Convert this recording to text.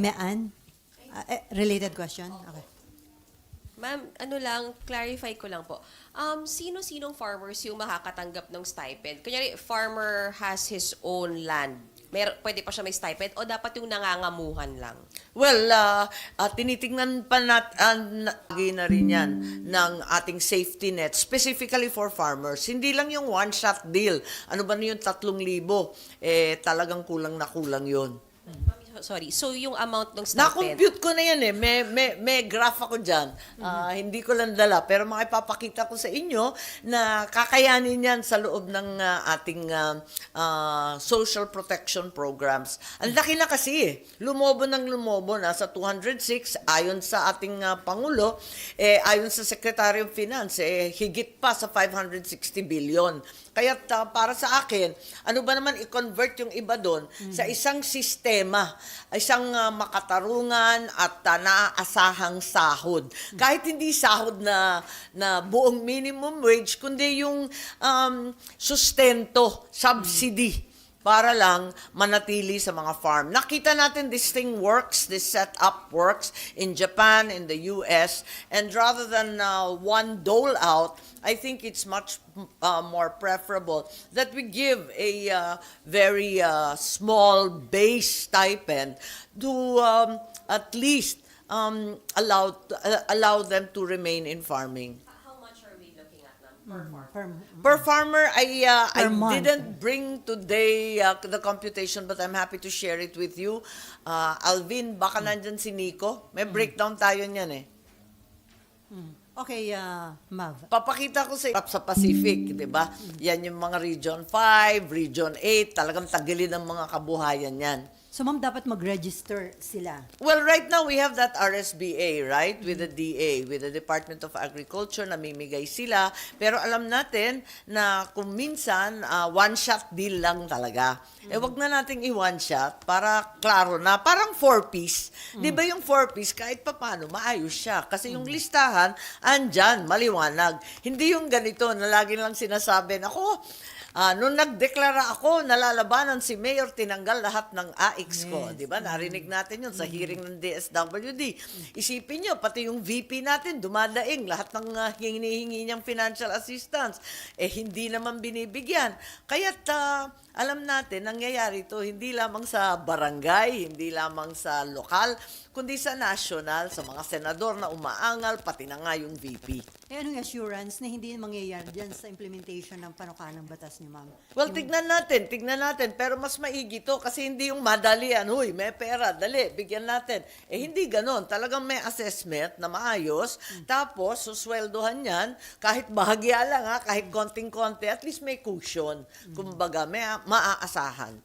Mean? Related question? Okay. Ma'am, ano lang, clarify ko lang po. Sino-sinong farmers yung makakatanggap ng stipend? Kunyari, farmer has his own land. Pwede pa siya may stipend o dapat yung nangangamuhan lang? Well, tinitingnan pa natin na rin yan ng ating safety net, specifically for farmers. Hindi lang yung one-shot deal. Ano ba na yung 3,000? Talagang kulang na kulang yun. Sorry, so yung amount ng stipend? Na-compute ko na yan eh. May graph ako dyan. Hindi ko lang dala. Pero makipapakita ko sa inyo na kakayanin yan sa loob ng ating social protection programs. Ang laki na kasi eh. Lumobo ng lumobo. Nasa 206 ayon sa ating Pangulo. Ayon sa Secretary of Finance, higit pa sa 560 billion. Kaya para sa akin, ano ba naman i-convert yung iba doon sa isang sistema, isang makatarungan at naaasahang sahod. Kahit hindi sahod na buong minimum wage, kundi yung sustento, subsidy, para lang manatili sa mga farm. Nakita natin this thing works, this setup works in Japan, in the US, and rather than one dole out, I think it's much more preferable that we give a very small base stipend to at least allow them to remain in farming. How much are we looking at, ma'am, per farm? Per farmer, I month. didn't bring today the computation, but I'm happy to share it with you. Alvin, baka nandyan si Nico. May breakdown tayo niyan eh. Okay, Mav. Papakita ko sa Pacific, di ba? Yan yung mga Region 5, Region 8, talagang tagilid ang mga kabuhayan yan. So, ma'am, dapat mag-register sila. Well, right now we have that RSBA, right? With the DA, with the Department of Agriculture, namimigay sila. Pero alam natin na kung minsan, one-shot deal lang talaga. Wag na nating i-one-shot para klaro na. Parang 4-piece. Di ba yung 4-piece, kahit papano, maayos siya. Kasi yung listahan, andyan, maliwanag. Hindi yung ganito na lagi lang sinasabi, ako, nung nagdeklara ako, nalalabanan si Mayor, tinanggal lahat ng AIX ko. Yes. Di ba? Narinig natin yun sa hearing ng DSWD. Isipin nyo, pati yung VP natin, dumadaing lahat ng hinihingi niyang financial assistance. Hindi naman binibigyan. Kaya't alam natin, nangyayari ito hindi lamang sa barangay, hindi lamang sa lokal, kundi sa national, sa mga senador na umaangal, pati na nga yung VP. Anong assurance na hindi mangyayari dyan sa implementation ng panukalang batas niyo, ma'am? Well, tignan natin. Pero mas maigi to kasi hindi yung madalian. Huy, may pera, dali, bigyan natin. Hindi ganon. Talagang may assessment na maayos. Tapos, susweldohan yan, kahit bahagya lang, kahit konting-konti, at least may cushion. Kumbaga, may maaasahan.